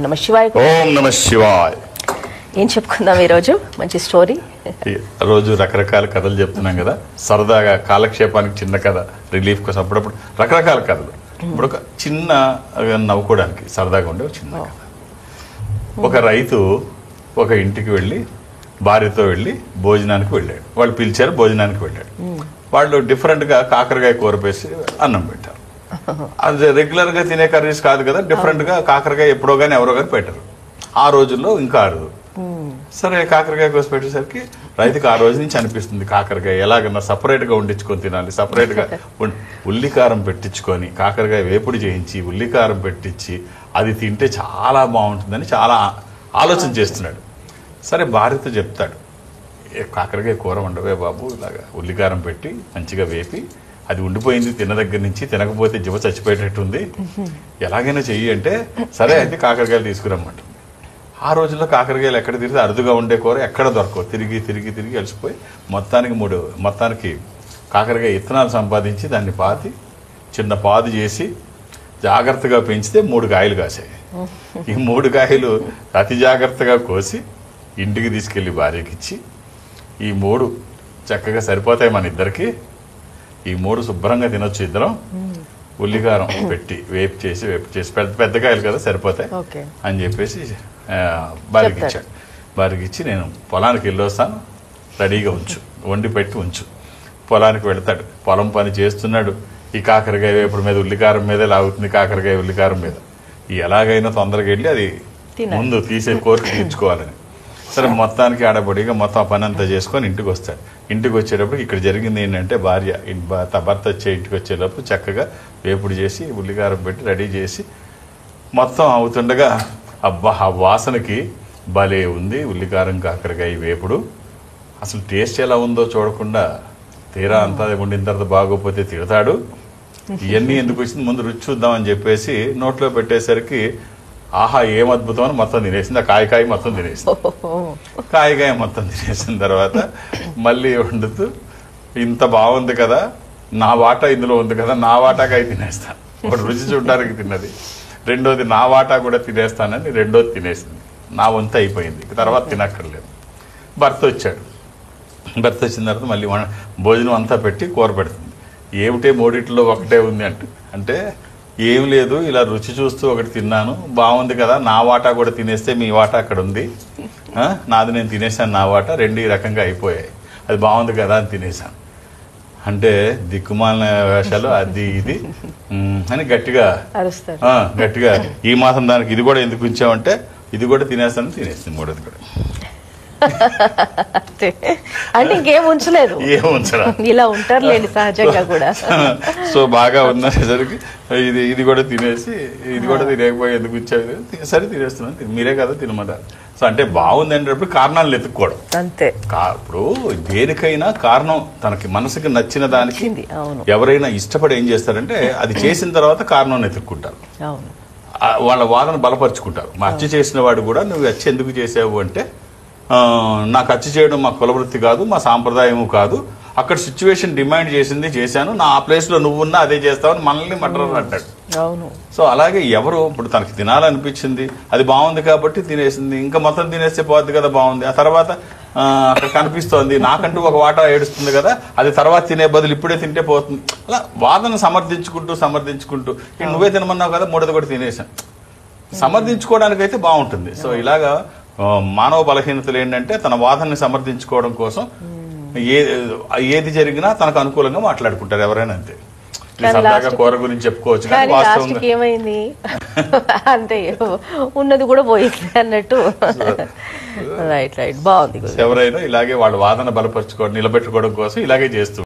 నమ శివాయ. ఓం నమ శివాయ. ఏం చెప్పుకుందాం ఈరోజు? మంచి స్టోరీ. రోజు రకరకాల కథలు చెప్తున్నాం కదా, సరదాగా కాలక్షేపానికి చిన్న కథ, రిలీఫ్ కోసం అప్పుడప్పుడు రకరకాల కథలు. ఇప్పుడు ఒక చిన్న నవ్వుకోవడానికి సరదాగా ఉండే చిన్న కథ. ఒక రైతు ఒక ఇంటికి వెళ్ళి భార్యతో వెళ్ళి భోజనానికి వెళ్ళాడు. వాళ్ళు పిలిచారు, భోజనానికి వెళ్ళాడు. వాళ్ళు డిఫరెంట్గా కాకరకాయ కూర వేసి అన్నం పెట్టారు. అది రెగ్యులర్గా తినే కర్రీస్ కాదు కదా, డిఫరెంట్గా కాకరకాయ ఎప్పుడో కానీ ఎవరో కానీ పెట్టారు. ఆ రోజుల్లో ఇంకా అరుదు. సరే కాకరకాయ కోసి పెట్టేసరికి రైతుకి ఆ రోజు నుంచి అనిపిస్తుంది కాకరకాయ ఎలాగన్నా సపరేట్గా వండించుకొని తినాలి, సపరేట్గా ఉల్లికారం పెట్టించుకొని కాకరకాయ వేపుడు చేయించి ఉల్లికారం పెట్టించి అది తింటే చాలా బాగుంటుందని చాలా ఆలోచన చేస్తున్నాడు. సరే భార్యతో చెప్తాడు, కాకరకాయ కూర వండవే బాబు, ఇలాగా ఉల్లికారం పెట్టి మంచిగా వేపి అది ఉండిపోయింది తిన్న దగ్గర నుంచి, తినకపోతే జీవ చచ్చిపోయేటట్టుంది, ఎలాగైనా చెయ్యి అంటే సరే అయితే కాకరకాయలు తీసుకురమ్మంట. ఆ రోజుల్లో కాకరకాయలు ఎక్కడ తిరిగితే అరుదుగా ఉండే కూర ఎక్కడ దొరకవు. తిరిగి తిరిగి తిరిగి అలసిపోయి మొత్తానికి కాకరకాయ విత్తనాలు సంపాదించి దాన్ని పాతి చిన్న పాదు చేసి జాగ్రత్తగా పెంచితే 3 కాయలు కాసాయి. ఈ 3 కాయలు అతి జాగ్రత్తగా కోసి ఇంటికి తీసుకెళ్లి భార్యకిచ్చి, ఈ 3 చక్కగా సరిపోతాయి మన ఇద్దరికి, ఈ 3 శుభ్రంగా తినొచ్చు ఇద్దరం, ఉల్లికారం పెట్టి వేపు చేసి పెద్ద పెద్ద కాయలు కదా సరిపోతాయి అని చెప్పేసి భార్యకి ఇచ్చాడు. భార్యకి ఇచ్చి నేను పొలానికి వెళ్ళొస్తాను, రెడీగా ఉంచు, వండి పెట్టి ఉంచు. పొలానికి వెళ్తాడు, పొలం పని చేస్తున్నాడు. ఈ కాకరకాయ వేపుడు మీద ఉల్లికారం మీదే లాగుతుంది, కాకరకాయ ఉల్లికారం మీద. ఎలాగైనా తొందరగా వెళ్ళి అది ముందు తీసే కోరిక తీర్చుకోవాలని. సరే మొత్తానికి ఆడబడిగా మొత్తం పని అంతా చేసుకొని ఇంటికి వస్తాడు. ఇంటికి వచ్చేటప్పుడు ఇక్కడ జరిగింది ఏంటంటే భర్త వచ్చే ఇంటికి వచ్చేటప్పుడు చక్కగా వేపుడు చేసి ఉల్లికారం పెట్టి రెడీ చేసి మొత్తం అవుతుండగా అబ్బా ఆ వాసనకి భలే ఉంది ఉల్లికారం కాకరకాయ వేపుడు, అసలు టేస్ట్ ఎలా ఉందో చూడకుండా తీరా అంతా వండిన తర్వాత బాగోపోతే తిడతాడు. ఇవన్నీ ఎందుకు వచ్చింది, ముందు రుచి చూద్దామని చెప్పేసి నోట్లో పెట్టేసరికి ఆహా ఏం అద్భుతం అని మొత్తం తినేసింది. ఆ కాయ మొత్తం తినేసింది. కాయ మొత్తం తినేసిన తర్వాత మళ్ళీ వండుతూ ఇంత బాగుంది కదా, నా వాటా ఇందులో ఉంది కదా, నా వాటాకాయ తినేస్తాను. ఒకటి రుచి చూడడానికి తిన్నది, రెండోది నా వాటా కూడా తినేస్తానని రెండోది తినేసింది. నా వంతు అయిపోయింది, తర్వాత తినక్కర్లేదు. భర్త వచ్చాడు. భర్త వచ్చిన తర్వాత మళ్ళీ భోజనం అంతా పెట్టి కూర పెడుతుంది. ఏమిటే మూడిట్లో ఒకటే ఉంది అంటే ఏం లేదు, ఇలా రుచి చూస్తూ ఒకటి తిన్నాను, బాగుంది కదా, నా వాటా కూడా తినేస్తే మీ వాటా అక్కడ ఉంది, నాది నేను తినేసాను, నా వాటా రెండు ఈ రకంగా అయిపోయాయి, అది బాగుంది కదా అని తినేసాను అంటే దిక్కుమాలిన వేషాలు అది ఇది అని గట్టిగా ఈ మాసం దానికి ఇది కూడా ఎందుకు ఉంచామంటే ఇది కూడా తినేస్తాను, తినేస్తుంది మూడోది కూడా. అంటే ఇంకేం ఉంచలేదు, ఏం ఉంచరా, ఇలా ఉంటారులేండి సహజంగా కూడా. సో బాగా ఉన్నసరికి ఇది కూడా తినేసి ఇది కూడా తినేకపోయి ఎందుకు ఇచ్చారు, సరే తినేస్తున్నాను, మీరే కదా తినమంటారు. సో అంటే బాగుంది అనేటప్పుడు కారణాలు ఎత్తుక్కోవడం అంతే. ఇప్పుడు దేనికైనా కారణం తనకి మనసుకి నచ్చిన దానికి ఎవరైనా ఇష్టపడి ఏం చేస్తారంటే అది చేసిన తర్వాత కారణం ఎత్తుక్కుంటారు, వాళ్ళ వాదన బలపరుచుకుంటారు. మా హత్య చేసిన వాడు కూడా నువ్వు హత్య ఎందుకు చేసావు అంటే నాకు హత్య చేయడం మా కులవృత్తి కాదు, మా సాంప్రదాయము కాదు, అక్కడ సిచ్యువేషన్ డిమాండ్ చేసింది చేశాను, నా ఆ ప్లేస్ లో నువ్వున్నా అదే చేస్తావని మనల్ని మటరర్ అంటాడు. సో అలాగే ఎవరు ఇప్పుడు తనకి తినాలనిపించింది, అది బాగుంది కాబట్టి తినేసింది, ఇంకా మొత్తం తినేస్తే పోద్ది కదా బాగుంది, ఆ తర్వాత అక్కడ కనిపిస్తోంది నాకంటూ ఒక వాటా ఏడుస్తుంది కదా, అది తర్వాత తినే బదులు ఇప్పుడే తింటే పోతుంది, అలా వాదన సమర్థించుకుంటూ నువ్వే తినమన్నావు కదా మూడోది కూడా తినేసాను, సమర్థించుకోవడానికైతే బాగుంటుంది. సో ఇలాగా మానవ బలహీనతలు ఏంటంటే తన వాదనని సమర్థించుకోవడం కోసం ఏది జరిగినా తనకు అనుకూలంగా మాట్లాడుకుంటారు ఎవరైనా, అంతే. సరదాగా కూర గురించి చెప్పుకోవచ్చు కానీ వాస్తవంగా ఏమైంది అంతే, ఉన్నది కూడా పోయింది అన్నట్టు. రైట్ బాగుంది. ఎవరైనా ఇలాగే వాళ్ళ వాదన బలపరుచుకోవడం నిలబెట్టుకోవడం కోసం ఇలాగే చేస్తూ